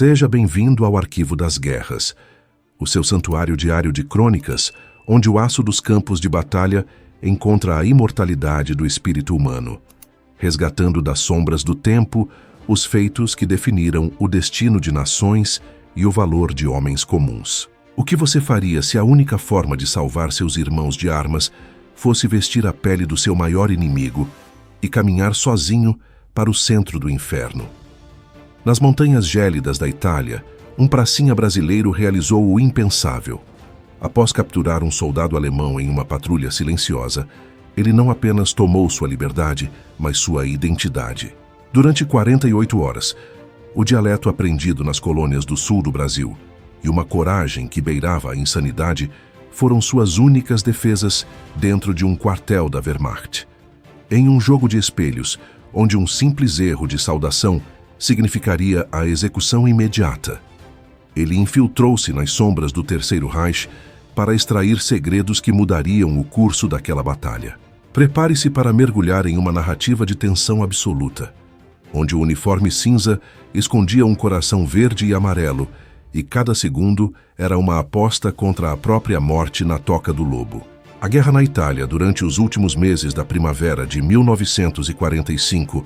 Seja bem-vindo ao Arquivo das Guerras, o seu santuário diário de crônicas, onde o aço dos campos de batalha encontra a imortalidade do espírito humano, resgatando das sombras do tempo os feitos que definiram o destino de nações e o valor de homens comuns. O que você faria se a única forma de salvar seus irmãos de armas fosse vestir a pele do seu maior inimigo e caminhar sozinho para o centro do inferno? Nas montanhas gélidas da Itália, um pracinha brasileiro realizou o impensável. Após capturar um soldado alemão em uma patrulha silenciosa, ele não apenas tomou sua liberdade, mas sua identidade. Durante 48 horas, o dialeto aprendido nas colônias do sul do Brasil e uma coragem que beirava a insanidade foram suas únicas defesas dentro de um quartel da Wehrmacht. Em um jogo de espelhos, onde um simples erro de saudação significaria a execução imediata, ele infiltrou-se nas sombras do Terceiro Reich para extrair segredos que mudariam o curso daquela batalha. Prepare-se para mergulhar em uma narrativa de tensão absoluta, onde o uniforme cinza escondia um coração verde e amarelo, e cada segundo era uma aposta contra a própria morte na toca do lobo. A guerra na Itália, durante os últimos meses da primavera de 1945,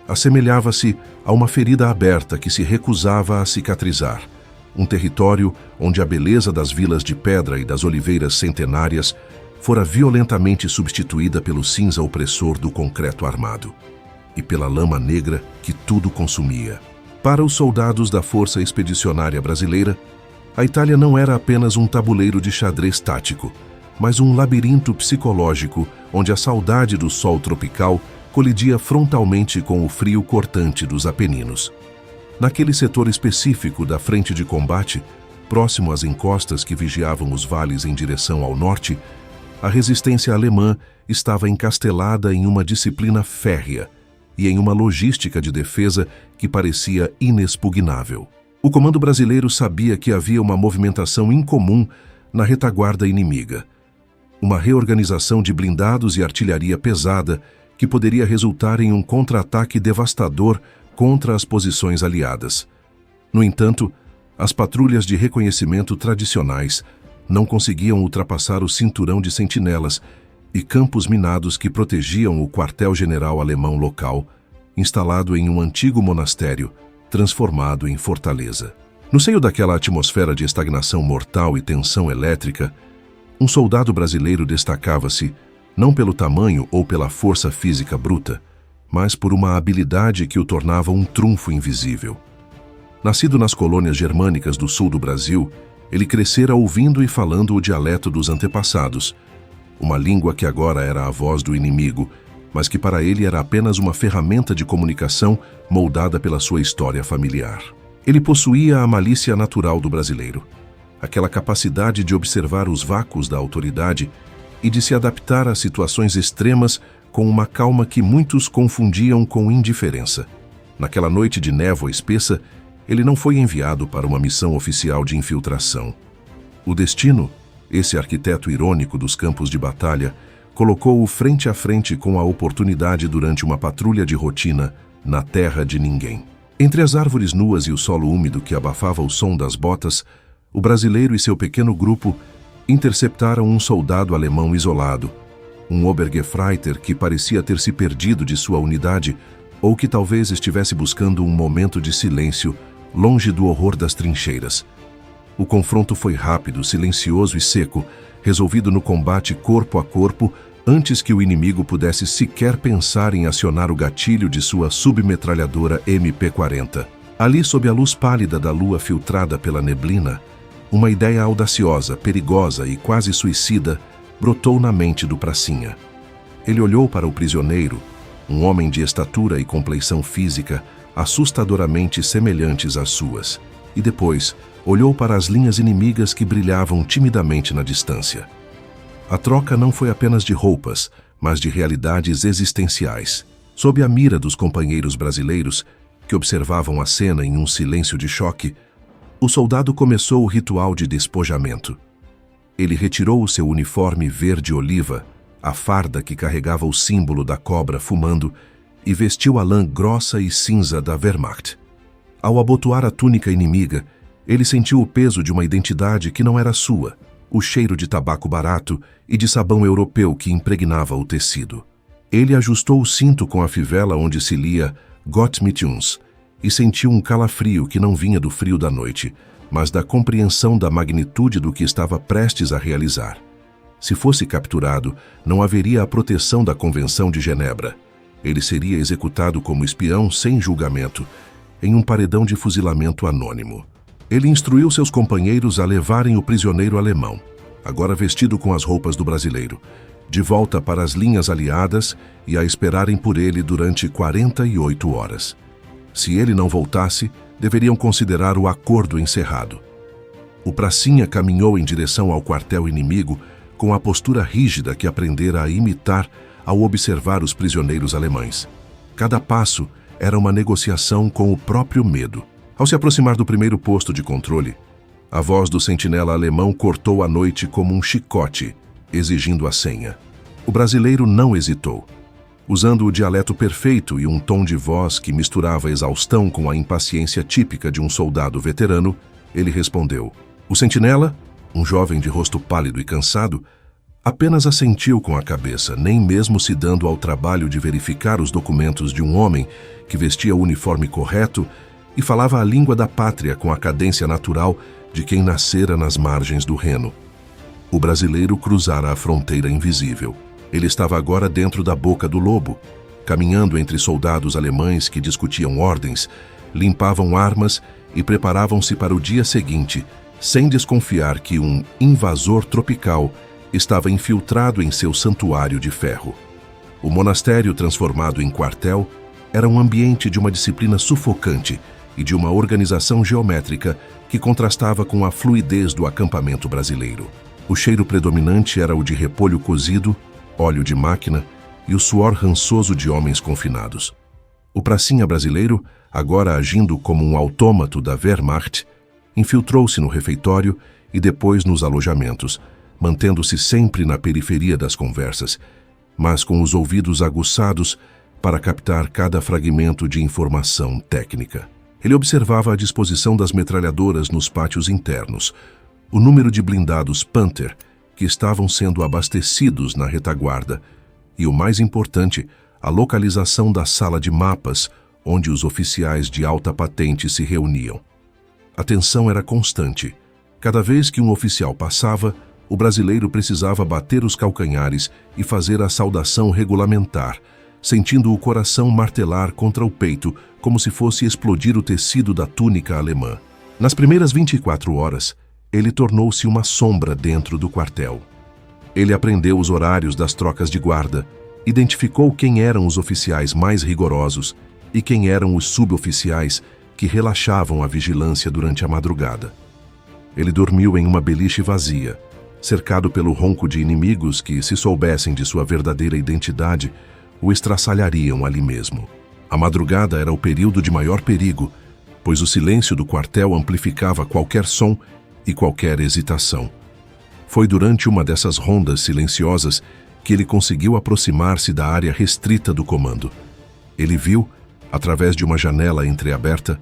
assemelhava-se a uma ferida aberta que se recusava a cicatrizar. Um território onde a beleza das vilas de pedra e das oliveiras centenárias fora violentamente substituída pelo cinza opressor do concreto armado e pela lama negra que tudo consumia. Para os soldados da Força Expedicionária Brasileira, a Itália não era apenas um tabuleiro de xadrez tático, mas um labirinto psicológico onde a saudade do sol tropical colidia frontalmente com o frio cortante dos Apeninos. Naquele setor específico da frente de combate, próximo às encostas que vigiavam os vales em direção ao norte, a resistência alemã estava encastelada em uma disciplina férrea e em uma logística de defesa que parecia inexpugnável. O comando brasileiro sabia que havia uma movimentação incomum na retaguarda inimiga, uma reorganização de blindados e artilharia pesada que poderia resultar em um contra-ataque devastador contra as posições aliadas. No entanto, as patrulhas de reconhecimento tradicionais não conseguiam ultrapassar o cinturão de sentinelas e campos minados que protegiam o quartel-general alemão local, instalado em um antigo monastério, transformado em fortaleza. No seio daquela atmosfera de estagnação mortal e tensão elétrica, um soldado brasileiro destacava-se não pelo tamanho ou pela força física bruta, mas por uma habilidade que o tornava um trunfo invisível. Nascido nas colônias germânicas do sul do Brasil, ele crescera ouvindo e falando o dialeto dos antepassados, uma língua que agora era a voz do inimigo, mas que para ele era apenas uma ferramenta de comunicação moldada pela sua história familiar. Ele possuía a malícia natural do brasileiro, aquela capacidade de observar os vácuos da autoridade e de se adaptar a situações extremas com uma calma que muitos confundiam com indiferença. Naquela noite de névoa espessa, ele não foi enviado para uma missão oficial de infiltração. O destino, esse arquiteto irônico dos campos de batalha, colocou-o frente a frente com a oportunidade durante uma patrulha de rotina na terra de ninguém. Entre as árvores nuas e o solo úmido que abafava o som das botas, o brasileiro e seu pequeno grupo interceptaram um soldado alemão isolado, um Obergefreiter que parecia ter se perdido de sua unidade ou que talvez estivesse buscando um momento de silêncio longe do horror das trincheiras. O confronto foi rápido, silencioso e seco, resolvido no combate corpo a corpo antes que o inimigo pudesse sequer pensar em acionar o gatilho de sua submetralhadora MP-40. Ali, sob a luz pálida da lua filtrada pela neblina, uma ideia audaciosa, perigosa e quase suicida brotou na mente do pracinha. Ele olhou para o prisioneiro, um homem de estatura e compleição física assustadoramente semelhantes às suas, e depois olhou para as linhas inimigas que brilhavam timidamente na distância. A troca não foi apenas de roupas, mas de realidades existenciais. Sob a mira dos companheiros brasileiros, que observavam a cena em um silêncio de choque, o soldado começou o ritual de despojamento. Ele retirou o seu uniforme verde-oliva, a farda que carregava o símbolo da cobra fumando, e vestiu a lã grossa e cinza da Wehrmacht. Ao abotoar a túnica inimiga, ele sentiu o peso de uma identidade que não era sua, o cheiro de tabaco barato e de sabão europeu que impregnava o tecido. Ele ajustou o cinto com a fivela onde se lia Gott mit uns e sentiu um calafrio que não vinha do frio da noite, mas da compreensão da magnitude do que estava prestes a realizar. Se fosse capturado, não haveria a proteção da Convenção de Genebra. Ele seria executado como espião sem julgamento, em um paredão de fuzilamento anônimo. Ele instruiu seus companheiros a levarem o prisioneiro alemão, agora vestido com as roupas do brasileiro, de volta para as linhas aliadas e a esperarem por ele durante 48 horas. Se ele não voltasse, deveriam considerar o acordo encerrado. O pracinha caminhou em direção ao quartel inimigo com a postura rígida que aprendera a imitar ao observar os prisioneiros alemães. Cada passo era uma negociação com o próprio medo. Ao se aproximar do primeiro posto de controle, a voz do sentinela alemão cortou a noite como um chicote, exigindo a senha. O brasileiro não hesitou. Usando o dialeto perfeito e um tom de voz que misturava exaustão com a impaciência típica de um soldado veterano, ele respondeu. O sentinela, um jovem de rosto pálido e cansado, apenas assentiu com a cabeça, nem mesmo se dando ao trabalho de verificar os documentos de um homem que vestia o uniforme correto e falava a língua da pátria com a cadência natural de quem nascera nas margens do Reno. O brasileiro cruzara a fronteira invisível. Ele estava agora dentro da boca do lobo, caminhando entre soldados alemães que discutiam ordens, limpavam armas e preparavam-se para o dia seguinte, sem desconfiar que um invasor tropical estava infiltrado em seu santuário de ferro. O monastério transformado em quartel era um ambiente de uma disciplina sufocante e de uma organização geométrica que contrastava com a fluidez do acampamento brasileiro. O cheiro predominante era o de repolho cozido, óleo de máquina e o suor rançoso de homens confinados. O pracinha brasileiro, agora agindo como um autômato da Wehrmacht, infiltrou-se no refeitório e depois nos alojamentos, mantendo-se sempre na periferia das conversas, mas com os ouvidos aguçados para captar cada fragmento de informação técnica. Ele observava a disposição das metralhadoras nos pátios internos, o número de blindados Panther que estavam sendo abastecidos na retaguarda e, o mais importante, a localização da sala de mapas onde os oficiais de alta patente se reuniam. A tensão era constante. Cada vez que um oficial passava, o brasileiro precisava bater os calcanhares e fazer a saudação regulamentar, sentindo o coração martelar contra o peito como se fosse explodir o tecido da túnica alemã. Nas primeiras 24 horas, ele tornou-se uma sombra dentro do quartel. Ele aprendeu os horários das trocas de guarda, identificou quem eram os oficiais mais rigorosos e quem eram os suboficiais que relaxavam a vigilância durante a madrugada. Ele dormiu em uma beliche vazia, cercado pelo ronco de inimigos que, se soubessem de sua verdadeira identidade, o estraçalhariam ali mesmo. A madrugada era o período de maior perigo, pois o silêncio do quartel amplificava qualquer som e qualquer hesitação. Foi durante uma dessas rondas silenciosas que ele conseguiu aproximar-se da área restrita do comando. Ele viu, através de uma janela entreaberta,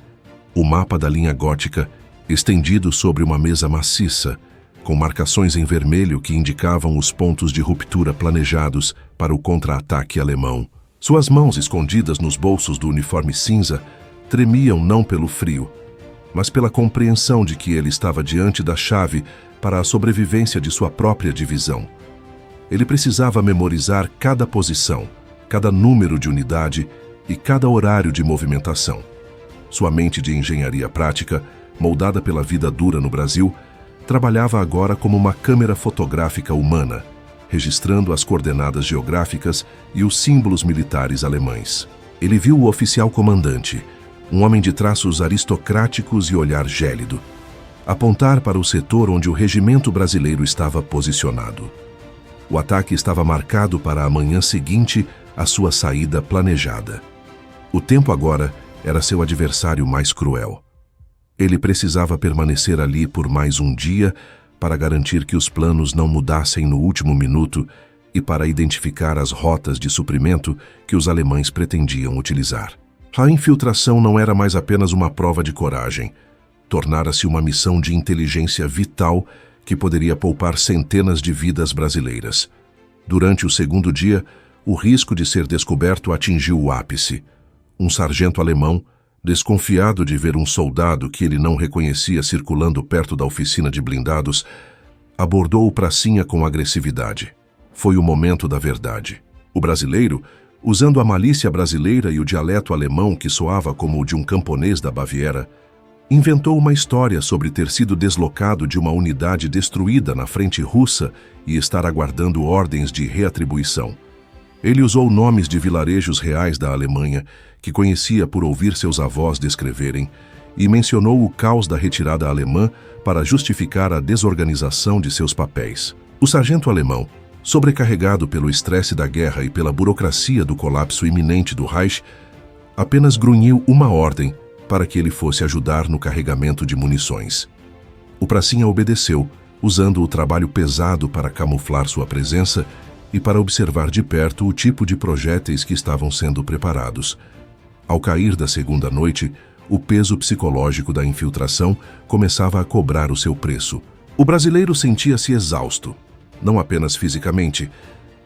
o mapa da linha gótica estendido sobre uma mesa maciça, com marcações em vermelho que indicavam os pontos de ruptura planejados para o contra-ataque alemão. Suas mãos escondidas nos bolsos do uniforme cinza tremiam não pelo frio, mas pela compreensão de que ele estava diante da chave para a sobrevivência de sua própria divisão. Ele precisava memorizar cada posição, cada número de unidade e cada horário de movimentação. Sua mente de engenharia prática, moldada pela vida dura no Brasil, trabalhava agora como uma câmera fotográfica humana, registrando as coordenadas geográficas e os símbolos militares alemães. Ele viu o oficial comandante, um homem de traços aristocráticos e olhar gélido, apontar para o setor onde o regimento brasileiro estava posicionado. O ataque estava marcado para a manhã seguinte à sua saída planejada. O tempo agora era seu adversário mais cruel. Ele precisava permanecer ali por mais um dia para garantir que os planos não mudassem no último minuto e para identificar as rotas de suprimento que os alemães pretendiam utilizar. A infiltração não era mais apenas uma prova de coragem. Tornara-se uma missão de inteligência vital que poderia poupar centenas de vidas brasileiras. Durante o segundo dia, o risco de ser descoberto atingiu o ápice. Um sargento alemão, desconfiado de ver um soldado que ele não reconhecia circulando perto da oficina de blindados, abordou o pracinha com agressividade. Foi o momento da verdade. O brasileiro, usando a malícia brasileira e o dialeto alemão que soava como o de um camponês da Baviera, inventou uma história sobre ter sido deslocado de uma unidade destruída na frente russa e estar aguardando ordens de reatribuição. Ele usou nomes de vilarejos reais da Alemanha, que conhecia por ouvir seus avós descreverem, e mencionou o caos da retirada alemã para justificar a desorganização de seus papéis. O sargento alemão, sobrecarregado pelo estresse da guerra e pela burocracia do colapso iminente do Reich, apenas grunhiu uma ordem para que ele fosse ajudar no carregamento de munições. O pracinha obedeceu, usando o trabalho pesado para camuflar sua presença e para observar de perto o tipo de projéteis que estavam sendo preparados. Ao cair da segunda noite, o peso psicológico da infiltração começava a cobrar o seu preço. O brasileiro sentia-se exausto, não apenas fisicamente,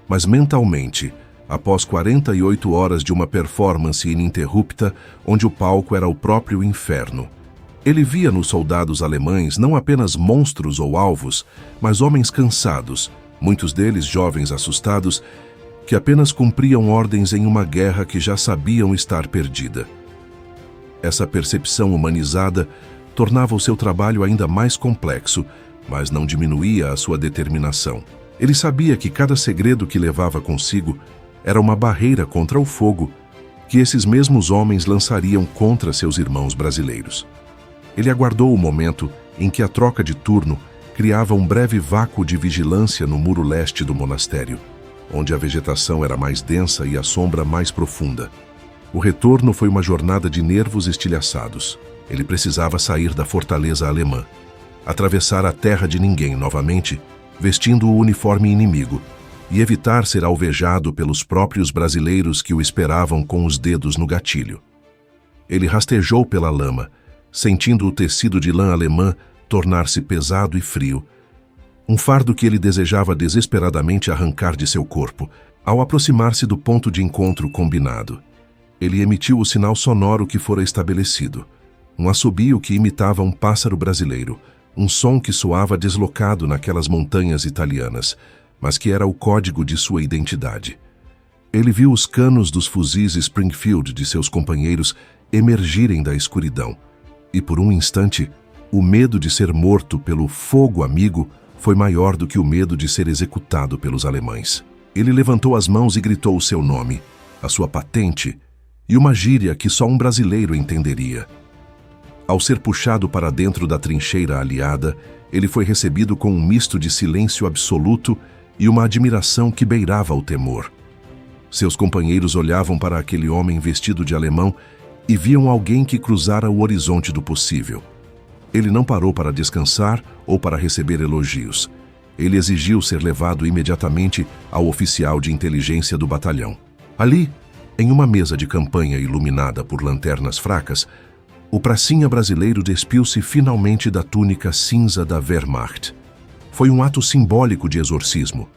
mas mentalmente, após 48 horas de uma performance ininterrupta, onde o palco era o próprio inferno. Ele via nos soldados alemães não apenas monstros ou alvos, mas homens cansados, muitos deles jovens assustados, que apenas cumpriam ordens em uma guerra que já sabiam estar perdida. Essa percepção humanizada tornava o seu trabalho ainda mais complexo, mas não diminuía a sua determinação. Ele sabia que cada segredo que levava consigo era uma barreira contra o fogo que esses mesmos homens lançariam contra seus irmãos brasileiros. Ele aguardou o momento em que a troca de turno criava um breve vácuo de vigilância no muro leste do monastério, onde a vegetação era mais densa e a sombra mais profunda. O retorno foi uma jornada de nervos estilhaçados. Ele precisava sair da fortaleza alemã, atravessar a terra de ninguém novamente, vestindo o uniforme inimigo, e evitar ser alvejado pelos próprios brasileiros que o esperavam com os dedos no gatilho. Ele rastejou pela lama, sentindo o tecido de lã alemã tornar-se pesado e frio, um fardo que ele desejava desesperadamente arrancar de seu corpo. Ao aproximar-se do ponto de encontro combinado, ele emitiu o sinal sonoro que fora estabelecido, um assobio que imitava um pássaro brasileiro, um som que soava deslocado naquelas montanhas italianas, mas que era o código de sua identidade. Ele viu os canos dos fuzis Springfield de seus companheiros emergirem da escuridão, e por um instante, o medo de ser morto pelo fogo amigo foi maior do que o medo de ser executado pelos alemães. Ele levantou as mãos e gritou o seu nome, a sua patente e uma gíria que só um brasileiro entenderia. Ao ser puxado para dentro da trincheira aliada, ele foi recebido com um misto de silêncio absoluto e uma admiração que beirava o temor. Seus companheiros olhavam para aquele homem vestido de alemão e viam alguém que cruzara o horizonte do possível. Ele não parou para descansar ou para receber elogios. Ele exigiu ser levado imediatamente ao oficial de inteligência do batalhão. Ali, em uma mesa de campanha iluminada por lanternas fracas, o pracinha brasileiro despiu-se finalmente da túnica cinza da Wehrmacht. Foi um ato simbólico de exorcismo.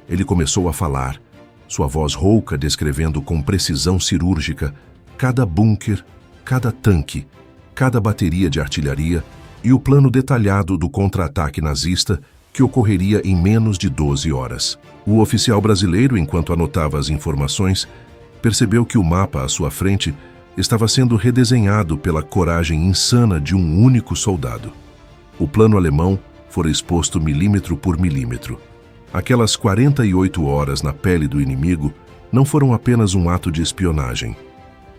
Ele começou a falar, sua voz rouca descrevendo com precisão cirúrgica cada bunker, cada tanque, cada bateria de artilharia e o plano detalhado do contra-ataque nazista que ocorreria em menos de 12 horas. O oficial brasileiro, enquanto anotava as informações, percebeu que o mapa à sua frente estava sendo redesenhado pela coragem insana de um único soldado. O plano alemão fora exposto milímetro por milímetro. Aquelas 48 horas na pele do inimigo não foram apenas um ato de espionagem.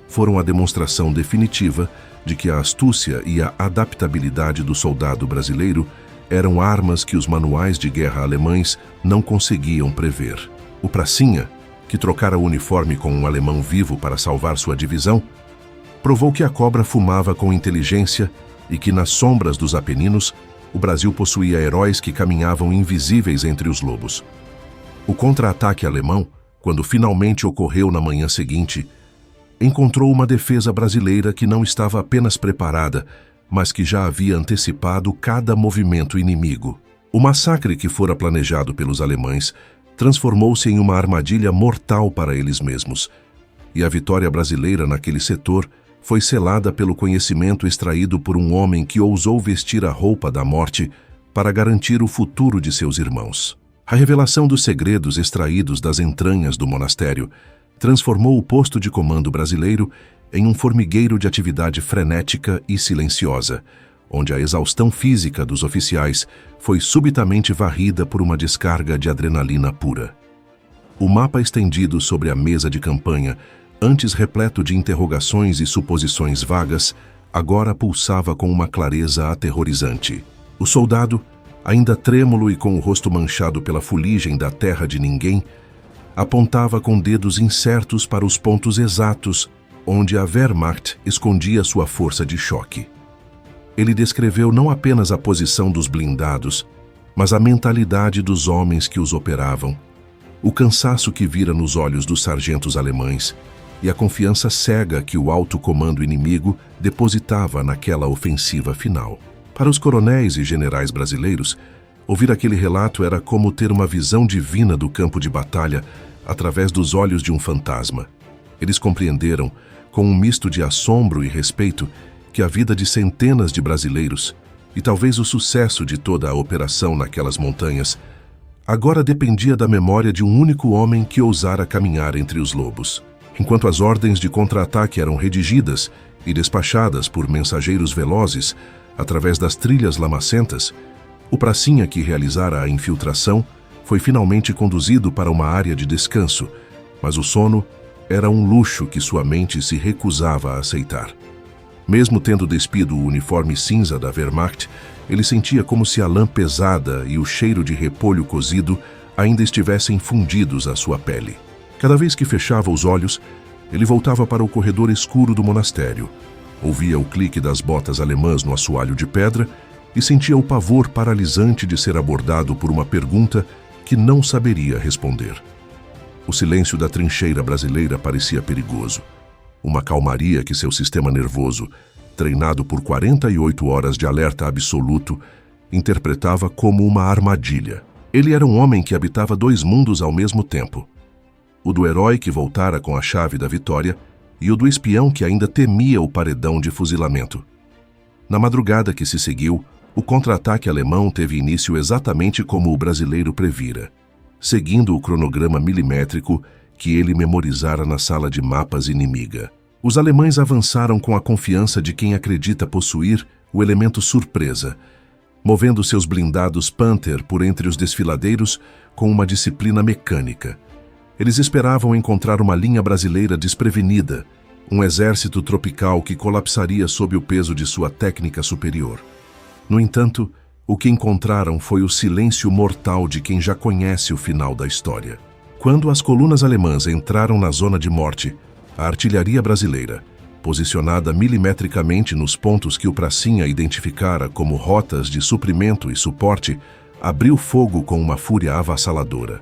Foram a demonstração definitiva de que a astúcia e a adaptabilidade do soldado brasileiro eram armas que os manuais de guerra alemães não conseguiam prever. O pracinha, que trocara o uniforme com um alemão vivo para salvar sua divisão, provou que a cobra fumava com inteligência e que nas sombras dos Apeninos o Brasil possuía heróis que caminhavam invisíveis entre os lobos. O contra-ataque alemão, quando finalmente ocorreu na manhã seguinte, encontrou uma defesa brasileira que não estava apenas preparada, mas que já havia antecipado cada movimento inimigo. O massacre que fora planejado pelos alemães transformou-se em uma armadilha mortal para eles mesmos, e a vitória brasileira naquele setor foi selada pelo conhecimento extraído por um homem que ousou vestir a roupa da morte para garantir o futuro de seus irmãos. A revelação dos segredos extraídos das entranhas do monastério transformou o posto de comando brasileiro em um formigueiro de atividade frenética e silenciosa, onde a exaustão física dos oficiais foi subitamente varrida por uma descarga de adrenalina pura. O mapa estendido sobre a mesa de campanha, antes repleto de interrogações e suposições vagas, agora pulsava com uma clareza aterrorizante. O soldado, ainda trêmulo e com o rosto manchado pela fuligem da terra de ninguém, apontava com dedos incertos para os pontos exatos onde a Wehrmacht escondia sua força de choque. Ele descreveu não apenas a posição dos blindados, mas a mentalidade dos homens que os operavam, o cansaço que vira nos olhos dos sargentos alemães e a confiança cega que o alto comando inimigo depositava naquela ofensiva final. Para os coronéis e generais brasileiros, ouvir aquele relato era como ter uma visão divina do campo de batalha através dos olhos de um fantasma. Eles compreenderam, com um misto de assombro e respeito, que a vida de centenas de brasileiros, e talvez o sucesso de toda a operação naquelas montanhas, agora dependia da memória de um único homem que ousara caminhar entre os lobos. Enquanto as ordens de contra-ataque eram redigidas e despachadas por mensageiros velozes através das trilhas lamacentas, o pracinha que realizara a infiltração foi finalmente conduzido para uma área de descanso, mas o sono era um luxo que sua mente se recusava a aceitar. Mesmo tendo despido o uniforme cinza da Wehrmacht, ele sentia como se a lã pesada e o cheiro de repolho cozido ainda estivessem fundidos à sua pele. Cada vez que fechava os olhos, ele voltava para o corredor escuro do monastério, ouvia o clique das botas alemãs no assoalho de pedra e sentia o pavor paralisante de ser abordado por uma pergunta que não saberia responder. O silêncio da trincheira brasileira parecia perigoso. Uma calmaria que seu sistema nervoso, treinado por 48 horas de alerta absoluto, interpretava como uma armadilha. Ele era um homem que habitava dois mundos ao mesmo tempo. O do herói que voltara com a chave da vitória e o do espião que ainda temia o paredão de fuzilamento. Na madrugada que se seguiu, o contra-ataque alemão teve início exatamente como o brasileiro previra, seguindo o cronograma milimétrico que ele memorizara na sala de mapas inimiga. Os alemães avançaram com a confiança de quem acredita possuir o elemento surpresa, movendo seus blindados Panther por entre os desfiladeiros com uma disciplina mecânica. Eles esperavam encontrar uma linha brasileira desprevenida, um exército tropical que colapsaria sob o peso de sua técnica superior. No entanto, o que encontraram foi o silêncio mortal de quem já conhece o final da história. Quando as colunas alemãs entraram na zona de morte, a artilharia brasileira, posicionada milimetricamente nos pontos que o pracinha identificara como rotas de suprimento e suporte, abriu fogo com uma fúria avassaladora.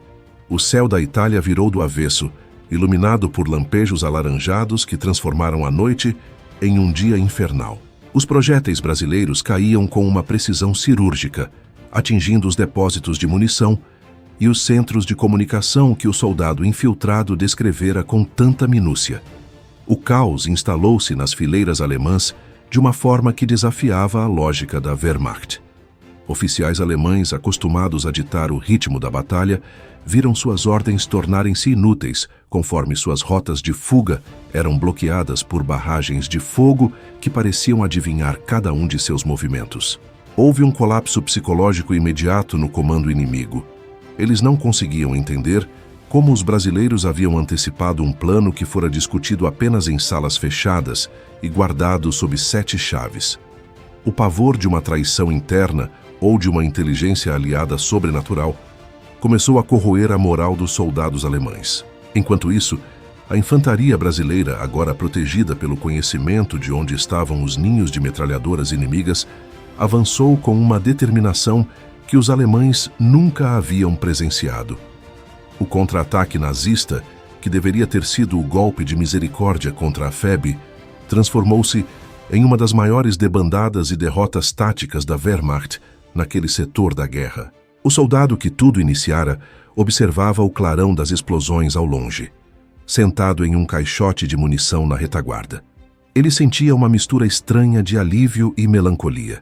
O céu da Itália virou do avesso, iluminado por lampejos alaranjados que transformaram a noite em um dia infernal. Os projéteis brasileiros caíam com uma precisão cirúrgica, atingindo os depósitos de munição e os centros de comunicação que o soldado infiltrado descrevera com tanta minúcia. O caos instalou-se nas fileiras alemãs de uma forma que desafiava a lógica da Wehrmacht. Oficiais alemães, acostumados a ditar o ritmo da batalha, viram suas ordens tornarem-se inúteis, conforme suas rotas de fuga eram bloqueadas por barragens de fogo que pareciam adivinhar cada um de seus movimentos. Houve um colapso psicológico imediato no comando inimigo. Eles não conseguiam entender como os brasileiros haviam antecipado um plano que fora discutido apenas em salas fechadas e guardado sob 7 chaves. O pavor de uma traição interna ou de uma inteligência aliada sobrenatural começou a corroer a moral dos soldados alemães. Enquanto isso, a infantaria brasileira, agora protegida pelo conhecimento de onde estavam os ninhos de metralhadoras inimigas, avançou com uma determinação que os alemães nunca haviam presenciado. O contra-ataque nazista que deveria ter sido o golpe de misericórdia contra a febre, transformou-se em uma das maiores debandadas e derrotas táticas da Wehrmacht naquele setor da guerra. O soldado que tudo iniciara observava o clarão das explosões ao longe, sentado em um caixote de munição na retaguarda. Ele sentia uma mistura estranha de alívio e melancolia.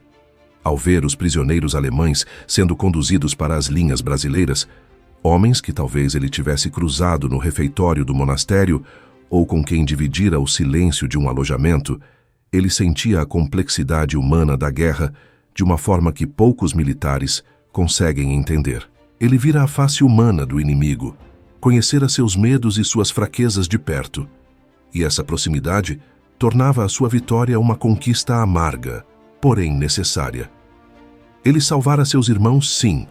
Ao ver os prisioneiros alemães sendo conduzidos para as linhas brasileiras, homens que talvez ele tivesse cruzado no refeitório do monastério ou com quem dividira o silêncio de um alojamento, ele sentia a complexidade humana da guerra de uma forma que poucos militares conseguem entender. Ele vira a face humana do inimigo, conhecera seus medos e suas fraquezas de perto, e essa proximidade tornava a sua vitória uma conquista amarga, porém necessária. Ele salvara seus irmãos, sim,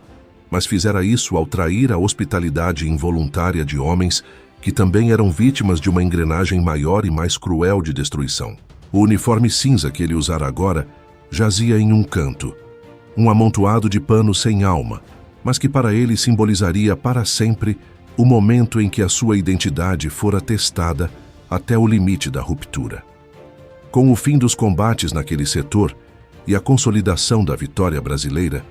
mas fizera isso ao trair a hospitalidade involuntária de homens que também eram vítimas de uma engrenagem maior e mais cruel de destruição. O uniforme cinza que ele usara agora jazia em um canto, um amontoado de pano sem alma, mas que para ele simbolizaria para sempre o momento em que a sua identidade fora testada até o limite da ruptura. Com o fim dos combates naquele setor e a consolidação da vitória brasileira,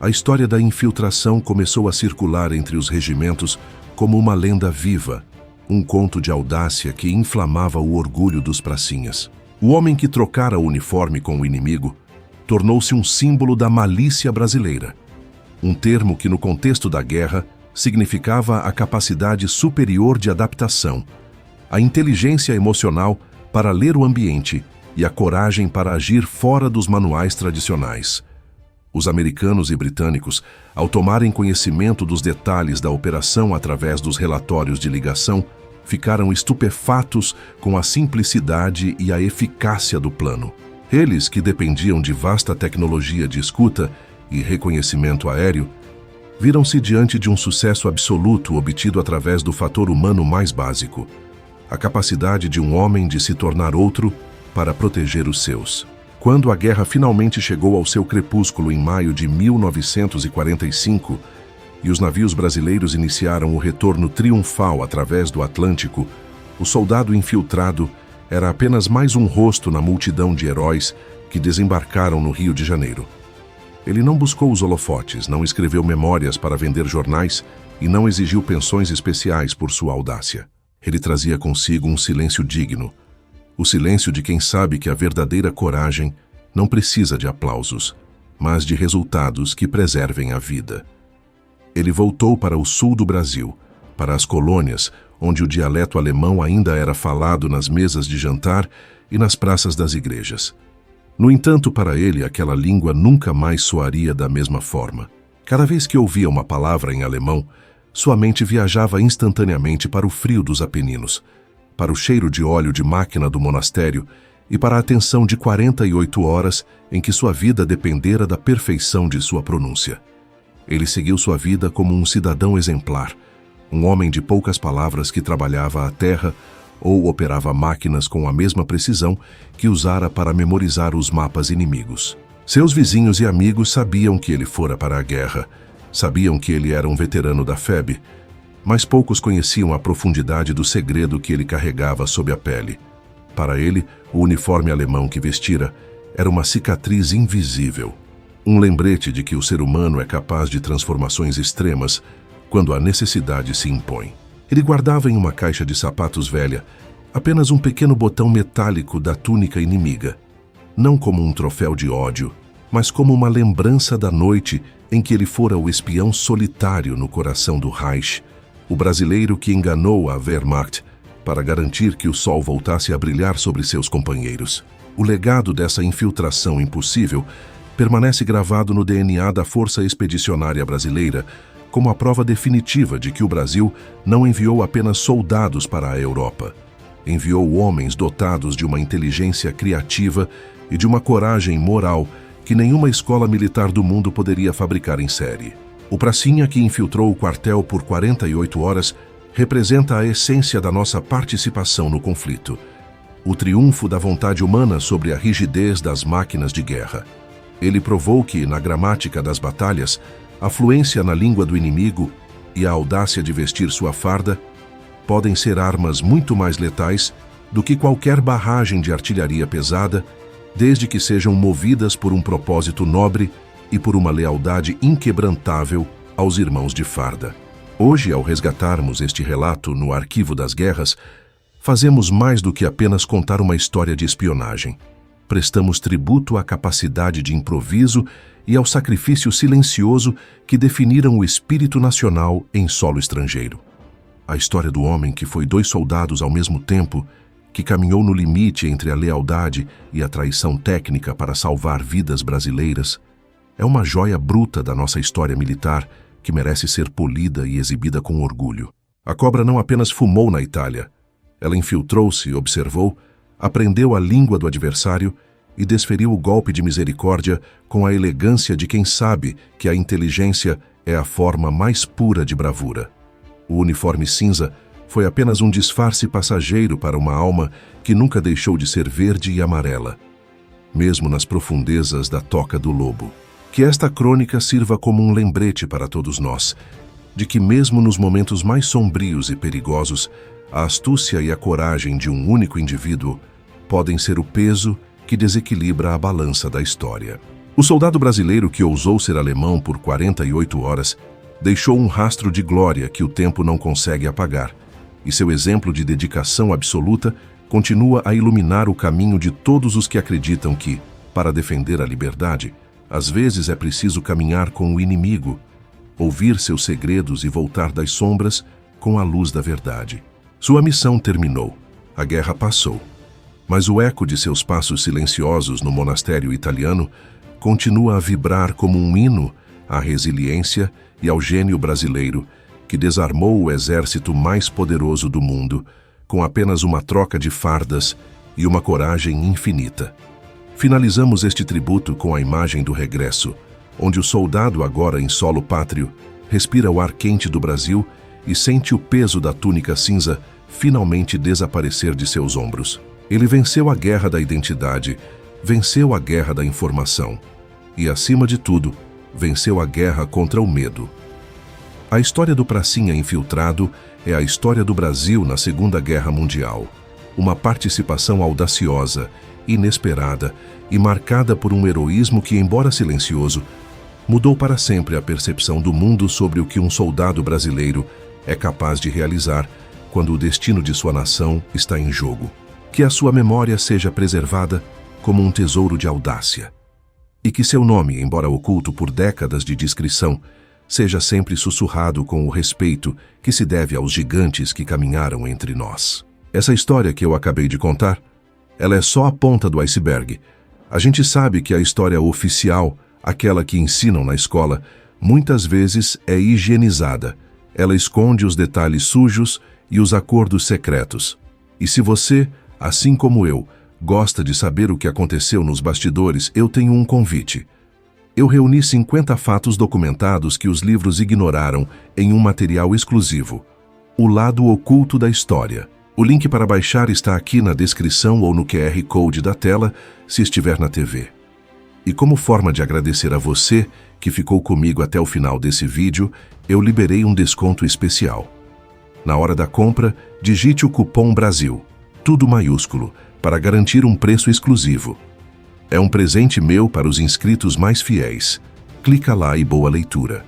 a história da infiltração começou a circular entre os regimentos como uma lenda viva, um conto de audácia que inflamava o orgulho dos pracinhas. O homem que trocara o uniforme com o inimigo tornou-se um símbolo da malícia brasileira, um termo que no contexto da guerra significava a capacidade superior de adaptação, a inteligência emocional para ler o ambiente e a coragem para agir fora dos manuais tradicionais. Os americanos e britânicos, ao tomarem conhecimento dos detalhes da operação através dos relatórios de ligação, ficaram estupefatos com a simplicidade e a eficácia do plano. Eles, que dependiam de vasta tecnologia de escuta e reconhecimento aéreo, viram-se diante de um sucesso absoluto obtido através do fator humano mais básico, a capacidade de um homem de se tornar outro para proteger os seus. Quando a guerra finalmente chegou ao seu crepúsculo em maio de 1945 e os navios brasileiros iniciaram o retorno triunfal através do Atlântico, o soldado infiltrado era apenas mais um rosto na multidão de heróis que desembarcaram no Rio de Janeiro. Ele não buscou os holofotes, não escreveu memórias para vender jornais e não exigiu pensões especiais por sua audácia. Ele trazia consigo um silêncio digno, o silêncio de quem sabe que a verdadeira coragem não precisa de aplausos, mas de resultados que preservem a vida. Ele voltou para o sul do Brasil, para as colônias, onde o dialeto alemão ainda era falado nas mesas de jantar e nas praças das igrejas. No entanto, para ele, aquela língua nunca mais soaria da mesma forma. Cada vez que ouvia uma palavra em alemão, sua mente viajava instantaneamente para o frio dos Apeninos, para o cheiro de óleo de máquina do monastério e para a tensão de 48 horas em que sua vida dependera da perfeição de sua pronúncia. Ele seguiu sua vida como um cidadão exemplar, um homem de poucas palavras que trabalhava a terra ou operava máquinas com a mesma precisão que usara para memorizar os mapas inimigos. Seus vizinhos e amigos sabiam que ele fora para a guerra, sabiam que ele era um veterano da FEB, mas poucos conheciam a profundidade do segredo que ele carregava sob a pele. Para ele, o uniforme alemão que vestira era uma cicatriz invisível, um lembrete de que o ser humano é capaz de transformações extremas quando a necessidade se impõe. Ele guardava em uma caixa de sapatos velha apenas um pequeno botão metálico da túnica inimiga, não como um troféu de ódio, mas como uma lembrança da noite em que ele fora o espião solitário no coração do Reich, o brasileiro que enganou a Wehrmacht para garantir que o sol voltasse a brilhar sobre seus companheiros. O legado dessa infiltração impossível permanece gravado no DNA da Força Expedicionária Brasileira como a prova definitiva de que o Brasil não enviou apenas soldados para a Europa. Enviou homens dotados de uma inteligência criativa e de uma coragem moral que nenhuma escola militar do mundo poderia fabricar em série. O pracinha que infiltrou o quartel por 48 horas representa a essência da nossa participação no conflito, o triunfo da vontade humana sobre a rigidez das máquinas de guerra. Ele provou que, na gramática das batalhas, a fluência na língua do inimigo e a audácia de vestir sua farda podem ser armas muito mais letais do que qualquer barragem de artilharia pesada, desde que sejam movidas por um propósito nobre e por uma lealdade inquebrantável aos irmãos de farda. Hoje, ao resgatarmos este relato no Arquivo das Guerras, fazemos mais do que apenas contar uma história de espionagem. Prestamos tributo à capacidade de improviso e ao sacrifício silencioso que definiram o espírito nacional em solo estrangeiro. A história do homem que foi 2 soldados ao mesmo tempo, que caminhou no limite entre a lealdade e a traição técnica para salvar vidas brasileiras, é uma joia bruta da nossa história militar que merece ser polida e exibida com orgulho. A cobra não apenas fumou na Itália, ela infiltrou-se, observou, aprendeu a língua do adversário e desferiu o golpe de misericórdia com a elegância de quem sabe que a inteligência é a forma mais pura de bravura. O uniforme cinza foi apenas um disfarce passageiro para uma alma que nunca deixou de ser verde e amarela, mesmo nas profundezas da toca do lobo. Que esta crônica sirva como um lembrete para todos nós, de que mesmo nos momentos mais sombrios e perigosos, a astúcia e a coragem de um único indivíduo podem ser o peso que desequilibra a balança da história. O soldado brasileiro que ousou ser alemão por 48 horas deixou um rastro de glória que o tempo não consegue apagar, e seu exemplo de dedicação absoluta continua a iluminar o caminho de todos os que acreditam que, para defender a liberdade, às vezes é preciso caminhar com o inimigo, ouvir seus segredos e voltar das sombras com a luz da verdade. Sua missão terminou, a guerra passou, mas o eco de seus passos silenciosos no monastério italiano continua a vibrar como um hino à resiliência e ao gênio brasileiro que desarmou o exército mais poderoso do mundo com apenas uma troca de fardas e uma coragem infinita. Finalizamos este tributo com a imagem do regresso, onde o soldado, agora em solo pátrio, respira o ar quente do Brasil e sente o peso da túnica cinza finalmente desaparecer de seus ombros. Ele venceu a guerra da identidade, venceu a guerra da informação e, acima de tudo, venceu a guerra contra o medo. A história do pracinha infiltrado é a história do Brasil na Segunda Guerra Mundial, uma participação audaciosa, inesperada e marcada por um heroísmo que, embora silencioso, mudou para sempre a percepção do mundo sobre o que um soldado brasileiro é capaz de realizar quando o destino de sua nação está em jogo. Que a sua memória seja preservada como um tesouro de audácia. E que seu nome, embora oculto por décadas de discrição, seja sempre sussurrado com o respeito que se deve aos gigantes que caminharam entre nós. Essa história que eu acabei de contar, ela é só a ponta do iceberg. A gente sabe que a história oficial, aquela que ensinam na escola, muitas vezes é higienizada. Ela esconde os detalhes sujos e os acordos secretos. E se você, assim como eu, gosta de saber o que aconteceu nos bastidores, eu tenho um convite. Eu reuni 50 fatos documentados que os livros ignoraram em um material exclusivo. O lado oculto da história. O link para baixar está aqui na descrição ou no QR Code da tela, se estiver na TV. E como forma de agradecer a você que ficou comigo até o final desse vídeo, eu liberei um desconto especial. Na hora da compra, digite o cupom BRASIL, tudo maiúsculo, para garantir um preço exclusivo. É um presente meu para os inscritos mais fiéis. Clica lá e boa leitura.